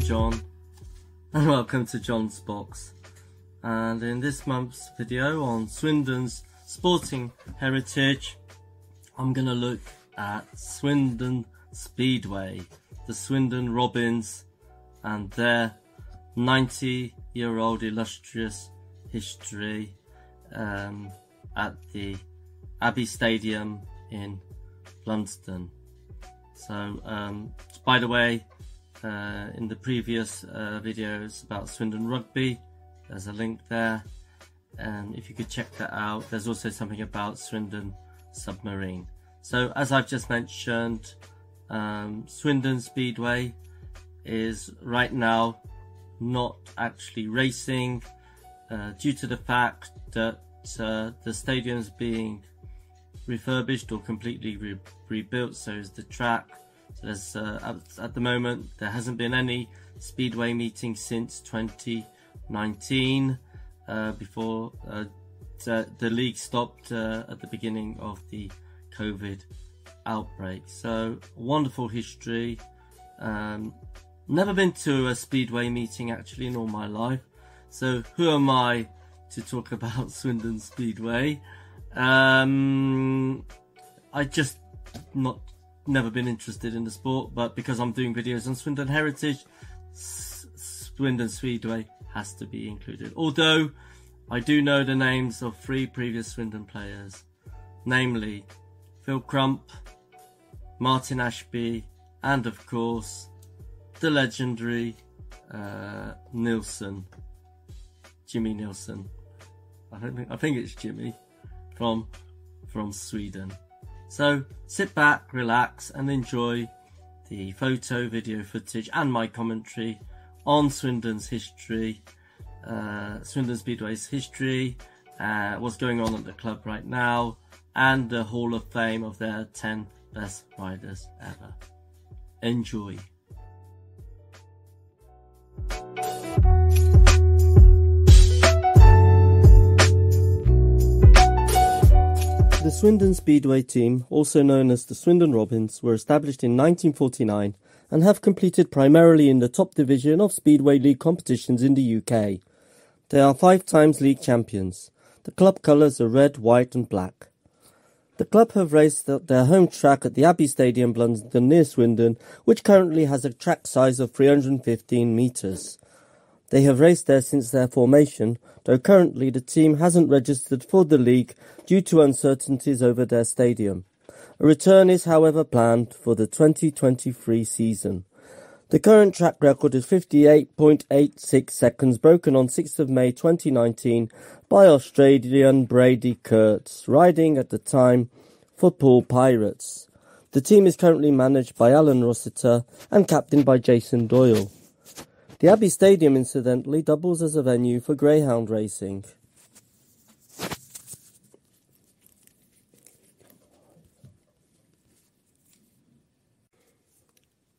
John, and welcome to John's Box. And in this month's video on Swindon's sporting heritage, I'm going to look at Swindon Speedway, the Swindon Robins, and their 90-year-old illustrious history at the ASHBY Stadium in Swindon. So, by the way, in the previous videos about Swindon Rugby, there's a link there, and if you could check that out. There's also something about Swindon Submarine. So, as I've just mentioned, Swindon Speedway is right now not actually racing due to the fact that the stadium's being refurbished or completely rebuilt, so is the track. So there's at the moment there hasn't been any Speedway meeting since 2019 before the league stopped at the beginning of the COVID outbreak. So wonderful history. Never been to a Speedway meeting actually in all my life, so who am I to talk about Swindon Speedway? I just never been interested in the sport, but because I'm doing videos on Swindon heritage, Swindon Speedway has to be included. Although I do know the names of 3 previous Swindon players, namely Phil Crump, Martin ASHBY, and of course the legendary Nilsen, Jimmy Nilsen. I think it's Jimmy from Sweden. So sit back, relax, and enjoy the photo, video footage, and my commentary on Swindon's history, Swindon Speedway's history, what's going on at the club right now, and the Hall of Fame of their 10 best riders ever. Enjoy. The Swindon Speedway team, also known as the Swindon Robins, were established in 1949 and have competed primarily in the top division of Speedway League competitions in the UK. They are 5 times league champions. The club colours are red, white and black. The club have raced at their home track at the ASHBY Stadium, London, near Swindon, which currently has a track size of 315 metres. They have raced there since their formation, though currently the team hasn't registered for the league due to uncertainties over their stadium. A return is however planned for the 2023 season. The current track record is 58.86 seconds, broken on 6th of May 2019 by Australian Brady Kurtz, riding at the time for Paul Pirates. The team is currently managed by Alun Rossiter and captained by Jason Doyle. The ASHBY Stadium, incidentally, doubles as a venue for greyhound racing.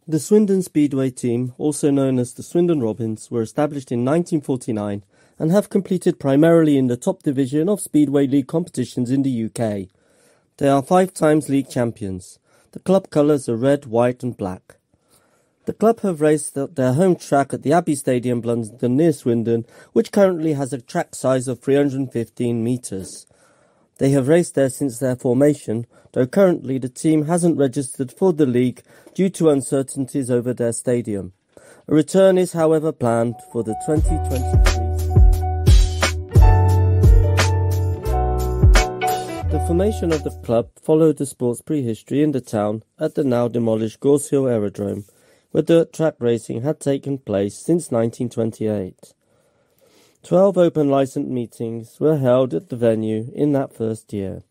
The Swindon Speedway team, also known as the Swindon Robins, were established in 1949 and have competed primarily in the top division of Speedway League competitions in the UK. They are 5 times league champions. The club colours are red, white and black. The club have raced at their home track at the ASHBY Stadium, London, near Swindon, which currently has a track size of 315 metres. They have raced there since their formation, though currently the team hasn't registered for the league due to uncertainties over their stadium. A return is however planned for the 2023 season. The formation of the club followed the sport's prehistory in the town at the now demolished Gorse Hill Aerodrome, where dirt track racing had taken place since 1928. 12 open licensed meetings were held at the venue in that first year.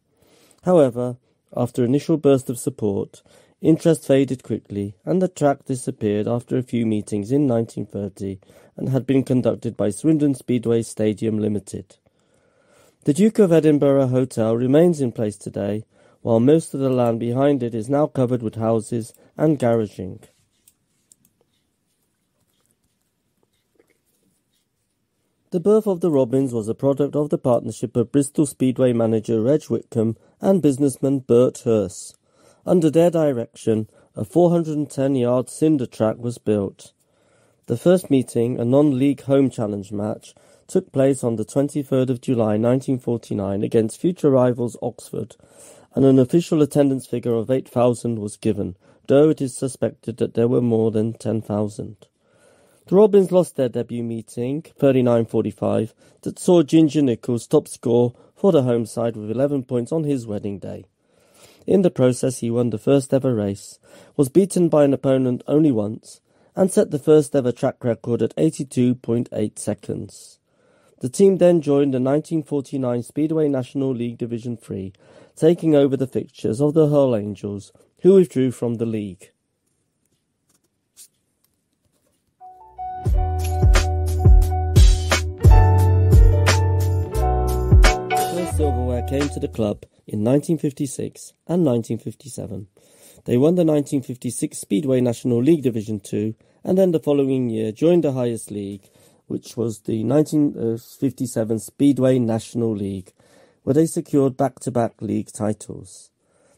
However, after initial burst of support, interest faded quickly and the track disappeared after a few meetings in 1930 and had been conducted by Swindon Speedway Stadium Limited. The Duke of Edinburgh Hotel remains in place today, while most of the land behind it is now covered with houses and garaging. The birth of the Robins was a product of the partnership of Bristol Speedway manager Reg Whitcomb and businessman Bert Hurst. Under their direction, a 410-yard cinder track was built. The first meeting, a non-league home challenge match, took place on the 23rd of July 1949 against future rivals Oxford, and an official attendance figure of 8,000 was given, though it is suspected that there were more than 10,000. The Robins lost their debut meeting, 39-45, that saw Ginger Nichols top score for the home side with 11 points on his wedding day. In the process he won the first ever race, was beaten by an opponent only once, and set the first ever track record at 82.8 seconds. The team then joined the 1949 Speedway National League Division 3, taking over the fixtures of the Hull Angels, who withdrew from the league. First silverware came to the club in 1956 and 1957. They won the 1956 Speedway National League Division 2, and then the following year joined the highest league, which was the 1957 Speedway National League, where they secured back-to-back league titles.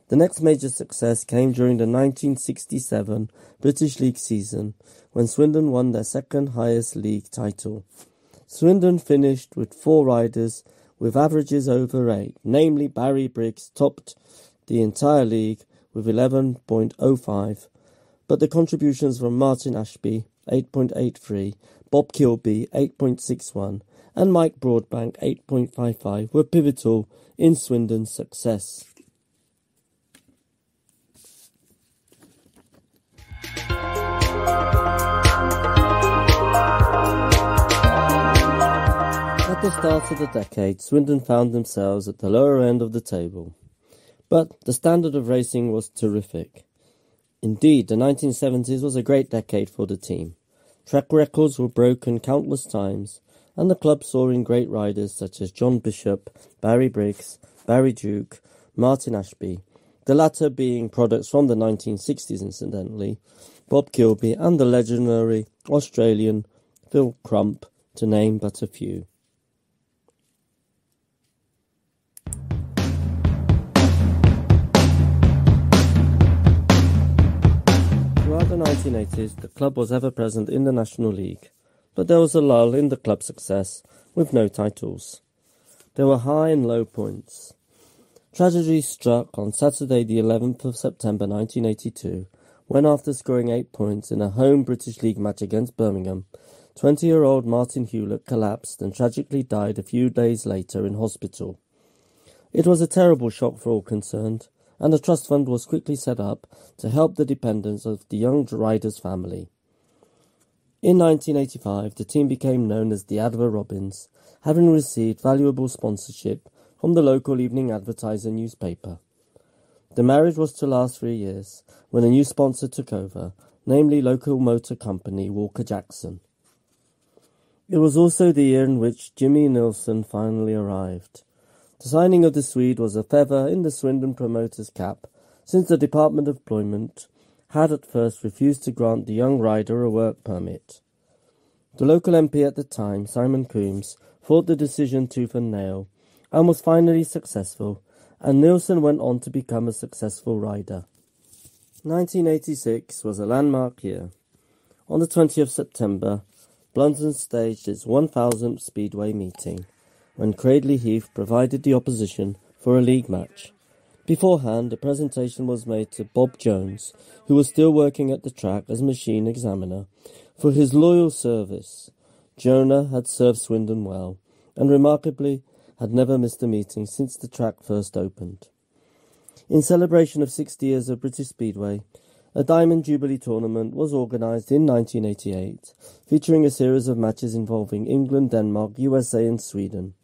The next major success came during the 1967 British League season, when Swindon won their second highest league title. Swindon finished with 4 riders with averages over 8, namely Barry Briggs topped the entire league with 11.05, but the contributions from Martin ASHBY, 8.83, Bob Kilby, 8.61, and Mike Broadbank, 8.55, were pivotal in Swindon's success. At the start of the decade, Swindon found themselves at the lower end of the table, but the standard of racing was terrific. Indeed, the 1970s was a great decade for the team. Track records were broken countless times, and the club saw in great riders such as John Bishop, Barry Briggs, Barry Duke, Martin ASHBY, the latter being products from the 1960s incidentally, Bob Kilby and the legendary Australian Phil Crump, to name but a few. Throughout the 1980s, the club was ever present in the National League, but there was a lull in the club's success, with no titles. There were high and low points. Tragedy struck on Saturday the 11th of September 1982, when after scoring 8 points in a home British League match against Birmingham, 20-year-old Martin Hewlett collapsed and tragically died a few days later in hospital. It was a terrible shock for all concerned, and a trust fund was quickly set up to help the dependents of the young rider's family. In 1985, the team became known as the Adver Robins, having received valuable sponsorship from the local Evening Advertiser newspaper. The marriage was to last 3 years, when a new sponsor took over, namely local motor company Walker Jackson. It was also the year in which Jimmy Nilsen finally arrived. The signing of the Swede was a feather in the Swindon promoter's cap, since the Department of Employment had at first refused to grant the young rider a work permit. The local MP at the time, Simon Coombs, fought the decision tooth and nail, and was finally successful, and Nilsen went on to become a successful rider. 1986 was a landmark year. On the 20th of September, Blunden staged its 1000th Speedway meeting, when Cradley Heath provided the opposition for a league match. Beforehand, a presentation was made to Bob Jones, who was still working at the track as machine examiner, for his loyal service. Jonah had served Swindon well, and remarkably had never missed a meeting since the track first opened. In celebration of 60 years of British Speedway, a Diamond Jubilee tournament was organised in 1988, featuring a series of matches involving England, Denmark, USA and Sweden.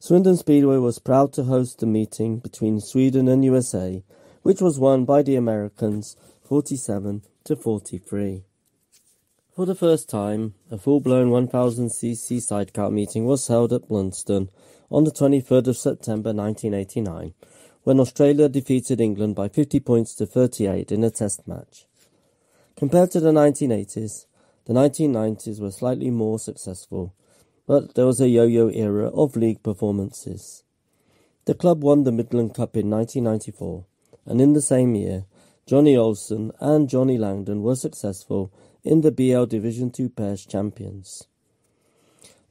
Swindon Speedway was proud to host the meeting between Sweden and USA, which was won by the Americans 47-43. For the first time, a full-blown 1000cc sidecar meeting was held at Blunden on the 23rd of September 1989, when Australia defeated England by 50 points to 38 in a test match. Compared to the 1980s, the 1990s were slightly more successful, but there was a yo-yo era of league performances. The club won the Midland Cup in 1994, and in the same year, Johnny Olsen and Johnny Langdon were successful in the BL Division 2 pairs champions.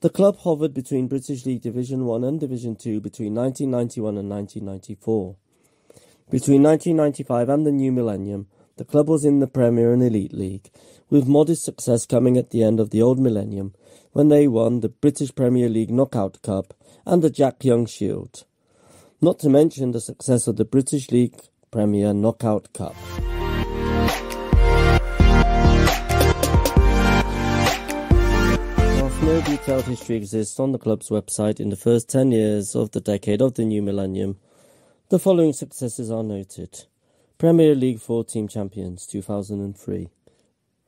The club hovered between British League Division 1 and Division 2 between 1991 and 1994. Between 1995 and the new millennium, the club was in the Premier and Elite League, with modest success coming at the end of the old millennium when they won the British Premier League Knockout Cup and the Jack Young Shield, not to mention the success of the British League Premier Knockout Cup. Whilst no detailed history exists on the club's website in the first 10 years of the decade of the new millennium, the following successes are noted. Premier League 4 Team Champions 2003,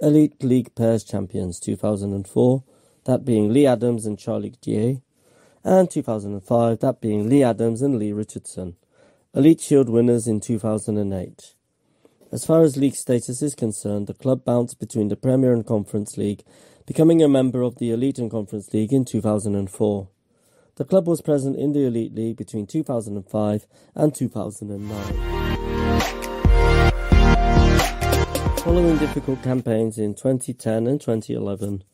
Elite League Pairs Champions 2004, that being Lee Adams and Charlie Dier, and 2005, that being Lee Adams and Lee Richardson. Elite Shield winners in 2008. As far as league status is concerned, the club bounced between the Premier and Conference League, becoming a member of the Elite and Conference League in 2004. The club was present in the Elite League between 2005 and 2009. Following difficult campaigns in 2010 and 2011,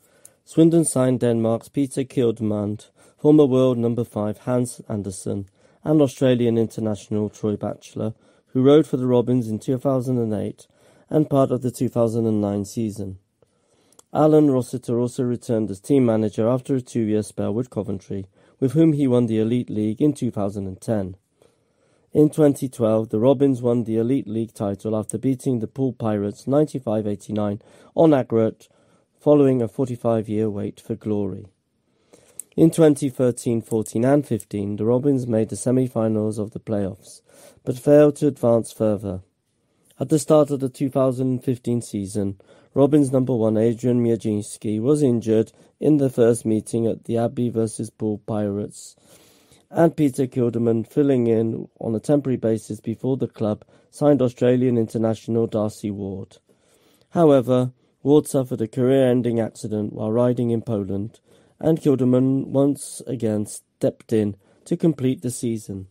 Swindon signed Denmark's Peter Kildemand, former world number 5 Hans Andersen, and Australian international Troy Batchelor, who rode for the Robins in 2008 and part of the 2009 season. Alun Rossiter also returned as team manager after a 2-year spell with Coventry, with whom he won the Elite League in 2010. In 2012, the Robins won the Elite League title after beating the Poole Pirates 95-89 on aggregate, following a 45-year wait for glory. In 2013, 14 and 15, the Robins made the semi-finals of the playoffs, but failed to advance further. At the start of the 2015 season, Robins number 1 Adrian Mierzinski was injured in the first meeting at the ASHBY vs Poole Pirates, and Peter Kilderman, filling in on a temporary basis before the club, signed Australian international Darcy Ward. However, Ward suffered a career-ending accident while riding in Poland, and Kilderman once again stepped in to complete the season.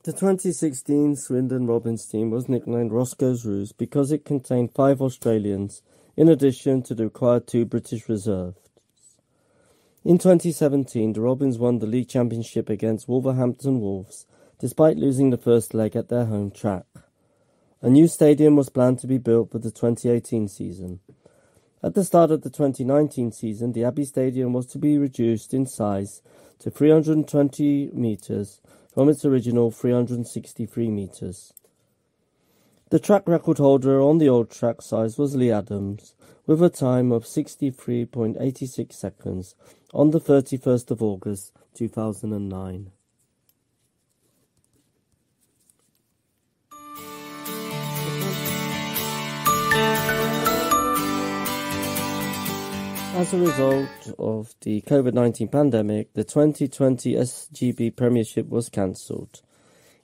The 2016 Swindon Robins team was nicknamed Roscoe's Roos because it contained 5 Australians, in addition to the required 2 British reserves. In 2017, the Robins won the league championship against Wolverhampton Wolves, despite losing the first leg at their home track. A new stadium was planned to be built for the 2018 season. At the start of the 2019 season, the ASHBY Stadium was to be reduced in size to 320 metres from its original 363 metres. The track record holder on the old track size was Lee Adams, with a time of 63.86 seconds on the 31st of August 2009. As a result of the COVID-19 pandemic, the 2020 SGB Premiership was cancelled.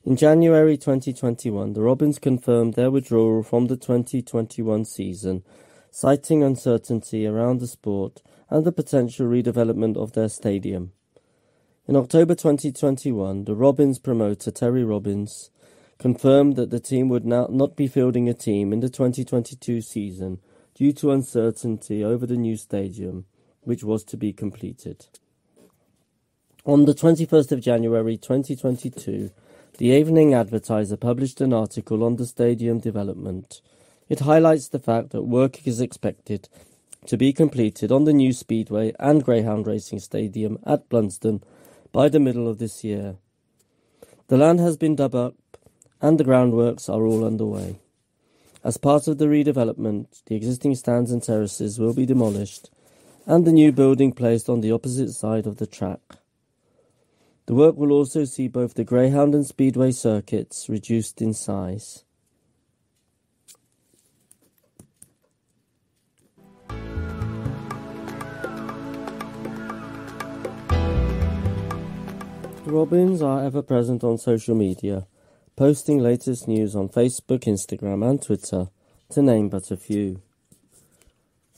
In January 2021, the Robins confirmed their withdrawal from the 2021 season, citing uncertainty around the sport and the potential redevelopment of their stadium. In October 2021, the Robins promoter Terry Robbins confirmed that the team would now not be fielding a team in the 2022 season due to uncertainty over the new stadium, which was to be completed. On the 21st of January 2022, the Evening Advertiser published an article on the stadium development. It highlights the fact that work is expected to be completed on the new Speedway and Greyhound Racing Stadium at Blunsdon by the middle of this year. The land has been dug up and the groundworks are all underway. As part of the redevelopment, the existing stands and terraces will be demolished and the new building placed on the opposite side of the track. The work will also see both the Greyhound and Speedway circuits reduced in size. The Robins are ever present on social media, posting latest news on Facebook, Instagram and Twitter, to name but a few.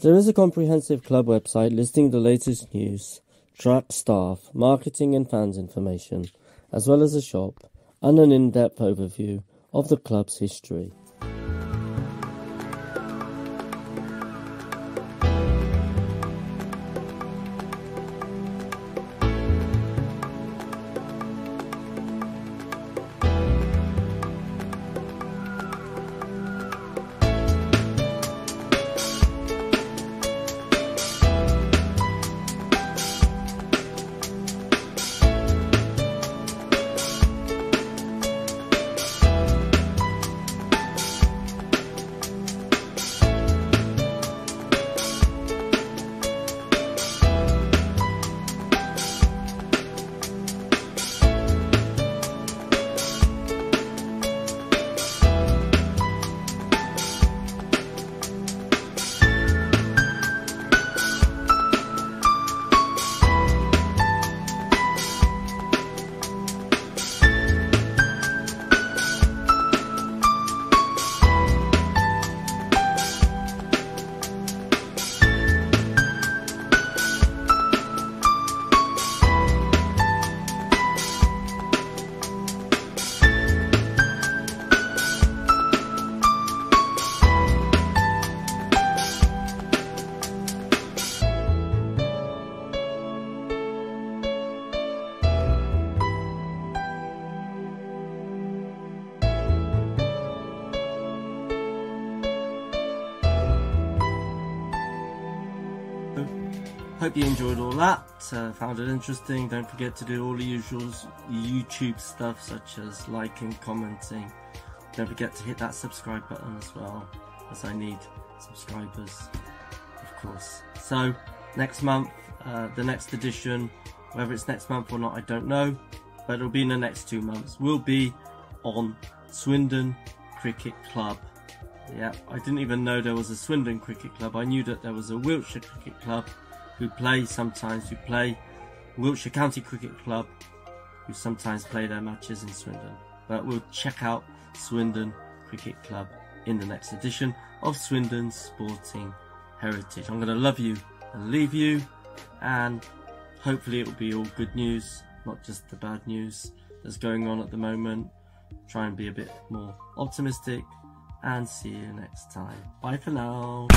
There is a comprehensive club website listing the latest news, track staff, marketing and fans information, as well as a shop and an in-depth overview of the club's history. Hope you enjoyed all that, found it interesting. Don't forget to do all the usual YouTube stuff such as liking, commenting. Don't forget to hit that subscribe button as well, as I need subscribers, of course. So next month, the next edition, whether it's next month or not I don't know, but it'll be in the next 2 months, will be on Swindon Cricket Club. Yeah, I didn't even know there was a Swindon Cricket Club. I knew that there was a Wiltshire Cricket Club who play Wiltshire County Cricket Club, who sometimes play their matches in Swindon. But we'll check out Swindon Cricket Club in the next edition of Swindon's Sporting Heritage. I'm going to love you and leave you, and hopefully it will be all good news, not just the bad news that's going on at the moment. Try and be a bit more optimistic, and see you next time. Bye for now.